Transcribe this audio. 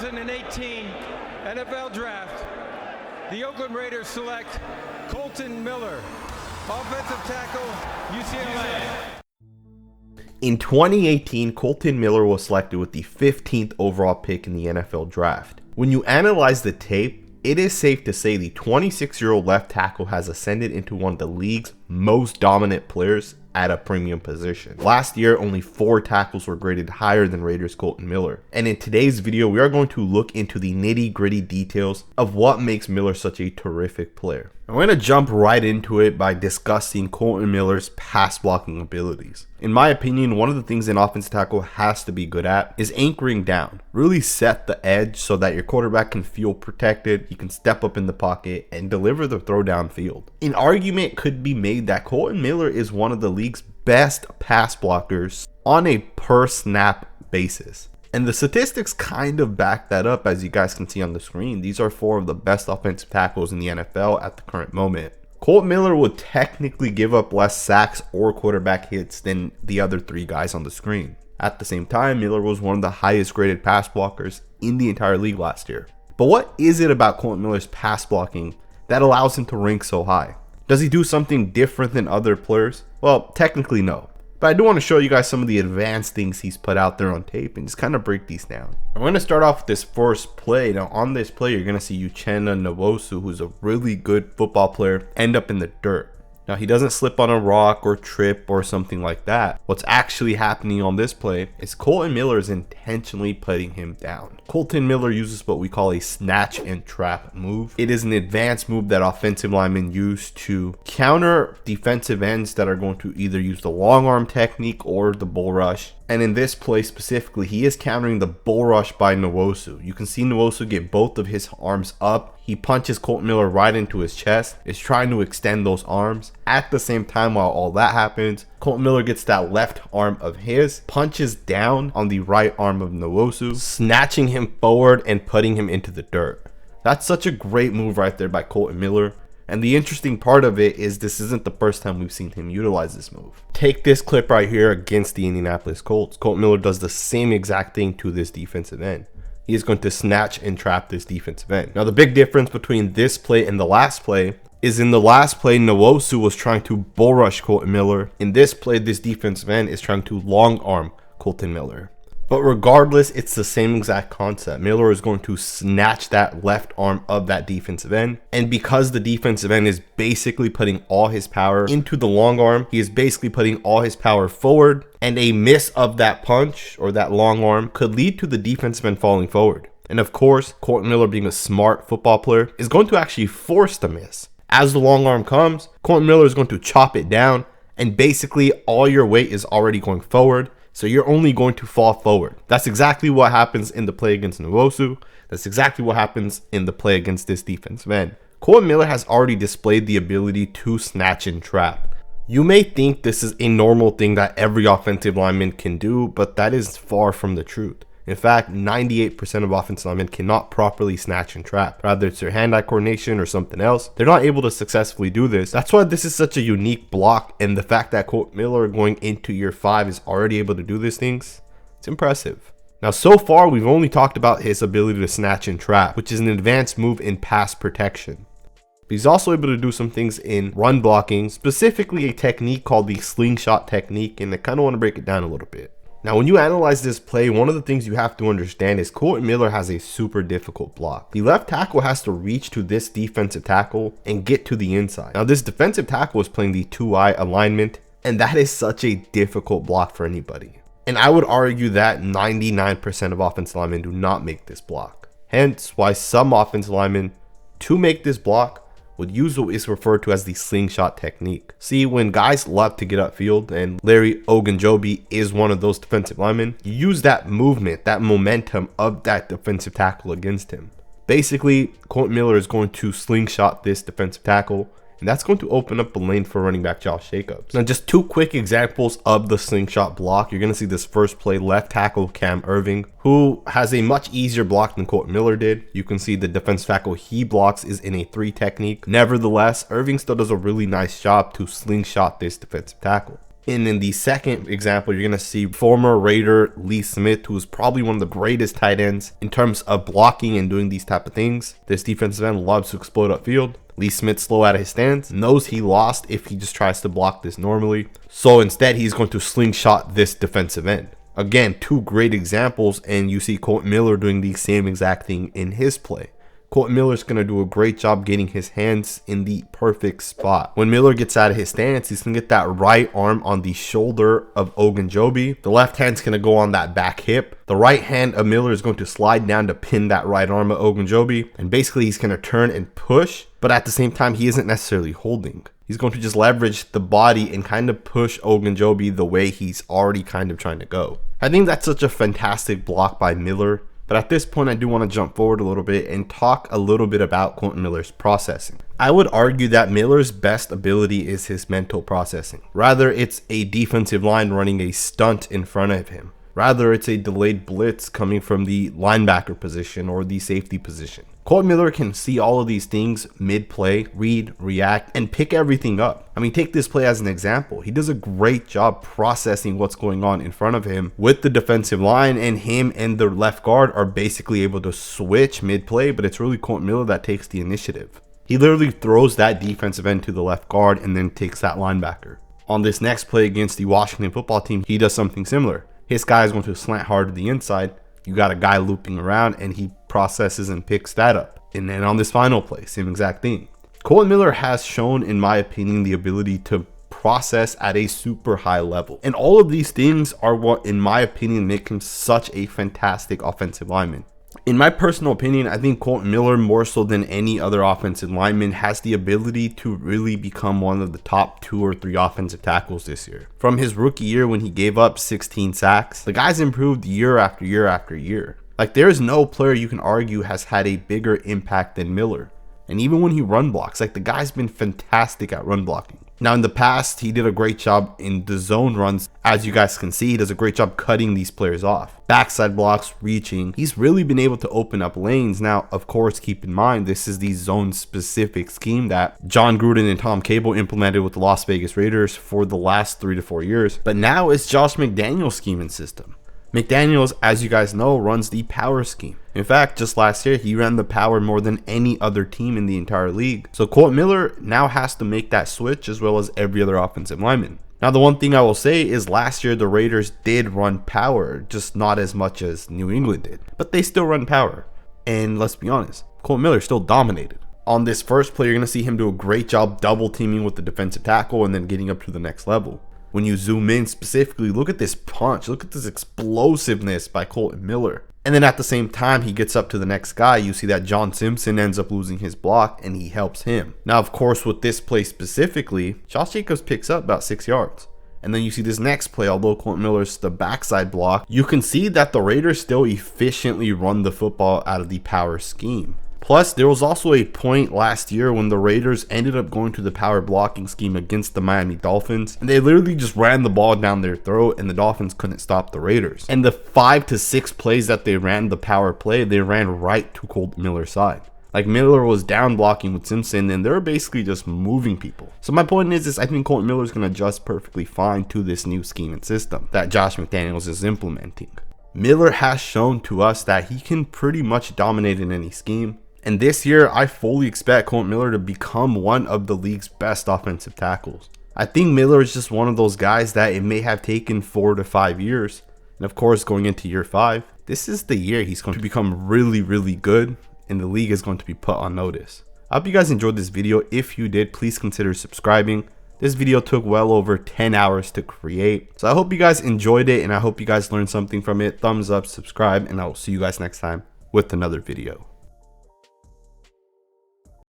2018 NFL Draft, the Oakland Raiders select Kolton Miller, offensive tackle, UCLA. In 2018, Kolton Miller was selected with the 15th overall pick in the NFL Draft. When you analyze the tape, it is safe to say the 26-year-old left tackle has ascended into one of the league's most dominant players at a premium position. Last year, only 4 tackles were graded higher than Raiders Kolton Miller. And in today's video, we are going to look into the nitty-gritty details of what makes Miller such a terrific player. I'm going to jump right into it by discussing Kolton Miller's pass blocking abilities. In my opinion, one of the things an offensive tackle has to be good at is anchoring down. Really set the edge so that your quarterback can feel protected, he can step up in the pocket, and deliver the throw downfield. An argument could be made that Kolton Miller is one of the league's best pass blockers on a per snap basis. And the statistics kind of back that up, as you guys can see on the screen. These are 4 of the best offensive tackles in the NFL at the current moment. Kolton Miller would technically give up less sacks or quarterback hits than the other 3 guys on the screen. At the same time, Miller was one of the highest graded pass blockers in the entire league last year. But what is it about Kolton Miller's pass blocking that allows him to rank so high? Does he do something different than other players? Well, technically no. But I do want to show you guys some of the advanced things he's put out there on tape and just kind of break these down. I'm going to start off with this first play. Now on this play, you're going to see Uchenna Nwosu, who's a really good football player, end up in the dirt. Now he doesn't slip on a rock or trip or something like that. What's actually happening on this play is Kolton Miller is intentionally putting him down. Kolton Miller uses what we call a snatch and trap move. It is an advanced move that offensive linemen use to counter defensive ends that are going to either use the long arm technique or the bull rush. And in this play specifically, he is countering the bull rush by Nwosu. You can see Nwosu get both of his arms up. He punches Kolton Miller right into his chest, is trying to extend those arms. At the same time, while all that happens, Kolton Miller gets that left arm of his, punches down on the right arm of Nwosu, snatching him forward and putting him into the dirt. That's such a great move right there by Kolton Miller. And the interesting part of it is this isn't the first time we've seen him utilize this move. Take this clip right here against the Indianapolis Colts. Kolton Miller does the same exact thing to this defensive end. He is going to snatch and trap this defensive end. Now the big difference between this play and the last play is in the last play, Nwosu was trying to bull rush Kolton Miller. In this play, this defensive end is trying to long arm Kolton Miller. But regardless, it's the same exact concept. Miller is going to snatch that left arm of that defensive end. And because the defensive end is basically putting all his power into the long arm, he is basically putting all his power forward. And a miss of that punch or that long arm could lead to the defensive end falling forward. And of course, Kolton Miller, being a smart football player, is going to actually force the miss. As the long arm comes, Kolton Miller is going to chop it down. And basically all your weight is already going forward. So you're only going to fall forward. That's exactly what happens in the play against Nwosu. That's exactly what happens in the play against this defensive end. Kolton Miller has already displayed the ability to snatch and trap. You may think this is a normal thing that every offensive lineman can do, but that is far from the truth. In fact, 98% of offensive linemen cannot properly snatch and trap. Rather it's their hand-eye coordination or something else. They're not able to successfully do this. That's why this is such a unique block, and the fact that Kolton Miller going into year 5 is already able to do these things, it's impressive. Now so far we've only talked about his ability to snatch and trap, which is an advanced move in pass protection. But he's also able to do some things in run blocking, specifically a technique called the slingshot technique, and I kind of want to break it down a little bit. Now, when you analyze this play, one of the things you have to understand is Kolton Miller has a super difficult block. The left tackle has to reach to this defensive tackle and get to the inside. Now, this defensive tackle is playing the 2-eye alignment, and that is such a difficult block for anybody. And I would argue that 99% of offensive linemen do not make this block. Hence why some offensive linemen, to make this block, would use what is referred to as the slingshot technique. See, when guys love to get upfield, and Larry Ogunjobi is one of those defensive linemen, you use that movement, that momentum of that defensive tackle against him. Basically, Kolton Miller is going to slingshot this defensive tackle, and that's going to open up a lane for running back Josh Jacobs. Now, just 2 quick examples of the slingshot block. You're going to see this first play, left tackle Cam Irving, who has a much easier block than Kolton Miller did. You can see the defensive tackle he blocks is in a 3 technique. Nevertheless, Irving still does a really nice job to slingshot this defensive tackle. And in the second example, you're going to see former Raider Lee Smith, who is probably one of the greatest tight ends in terms of blocking and doing these type of things. This defensive end loves to explode upfield. Lee Smith slow out of his stance, knows he lost if he just tries to block this normally. So instead, he's going to slingshot this defensive end. Again, two great examples, and you see Kolton Miller doing the same exact thing in his play. Kolton Miller's going to do a great job getting his hands in the perfect spot. When Miller gets out of his stance, he's going to get that right arm on the shoulder of Ogunjobi. The left hand's going to go on that back hip. The right hand of Miller is going to slide down to pin that right arm of Ogunjobi. And basically, he's going to turn and push, but at the same time, he isn't necessarily holding. He's going to just leverage the body and kind of push Ogunjobi the way he's already kind of trying to go. I think that's such a fantastic block by Miller. But at this point, I do want to jump forward a little bit and talk a little bit about Kolton Miller's processing. I would argue that Miller's best ability is his mental processing. Rather, it's a defensive line running a stunt in front of him. Rather, it's a delayed blitz coming from the linebacker position or the safety position. Kolton Miller can see all of these things mid-play, read, react, and pick everything up. I mean, take this play as an example. He does a great job processing what's going on in front of him with the defensive line, and him and the left guard are basically able to switch mid-play, but it's really Kolton Miller that takes the initiative. He literally throws that defensive end to the left guard and then takes that linebacker. On this next play against the Washington football team, he does something similar. His guy is going to slant hard to the inside. You got a guy looping around, and he processes and picks that up. And then on this final play, same exact thing. Kolton Miller has shown, in my opinion, the ability to process at a super high level. And all of these things are what, in my opinion, make him such a fantastic offensive lineman. In my personal opinion, I think Kolton Miller, more so than any other offensive lineman, has the ability to really become one of the top 2 or 3 offensive tackles this year. From his rookie year when he gave up 16 sacks, the guy's improved year after year after year. Like, there is no player you can argue has had a bigger impact than Miller. And even when he run blocks, like, the guy's been fantastic at run blocking. Now, in the past, he did a great job in the zone runs. As you guys can see, he does a great job cutting these players off. Backside blocks, reaching. He's really been able to open up lanes. Now, of course, keep in mind, this is the zone-specific scheme that John Gruden and Tom Cable implemented with the Las Vegas Raiders for the last 3 to 4 years. But now it's Josh McDaniels' scheme and system. McDaniels, as you guys know, runs the power scheme. In fact, just last year, he ran the power more than any other team in the entire league. So Kolton Miller now has to make that switch, as well as every other offensive lineman. Now, the one thing I will say is last year, the Raiders did run power, just not as much as New England did. But they still run power. And let's be honest, Kolton Miller still dominated. On this first play, you're going to see him do a great job double teaming with the defensive tackle and then getting up to the next level. When you zoom in specifically, look at this punch. Look at this explosiveness by Kolton Miller. And then at the same time, he gets up to the next guy. You see that John Simpson ends up losing his block, and he helps him. Now, of course, with this play specifically, Josh Jacobs picks up about 6 yards. And then you see this next play, although Kolton Miller's the backside block, you can see that the Raiders still efficiently run the football out of the power scheme. Plus, there was also a point last year when the Raiders ended up going to the power blocking scheme against the Miami Dolphins, and they literally just ran the ball down their throat, and the Dolphins couldn't stop the Raiders. And the 5 to 6 plays that they ran the power play, they ran right to Kolton Miller's side. Like, Miller was down blocking with Simpson, and they're basically just moving people. So my point is I think Kolton Miller is going to adjust perfectly fine to this new scheme and system that Josh McDaniels is implementing. Miller has shown to us that he can pretty much dominate in any scheme. And this year, I fully expect Kolton Miller to become one of the league's best offensive tackles. I think Miller is just one of those guys that it may have taken 4 to 5 years. And of course, going into year 5, this is the year he's going to become really, really good. And the league is going to be put on notice. I hope you guys enjoyed this video. If you did, please consider subscribing. This video took well over 10 hours to create. So I hope you guys enjoyed it, and I hope you guys learned something from it. Thumbs up, subscribe, and I will see you guys next time with another video.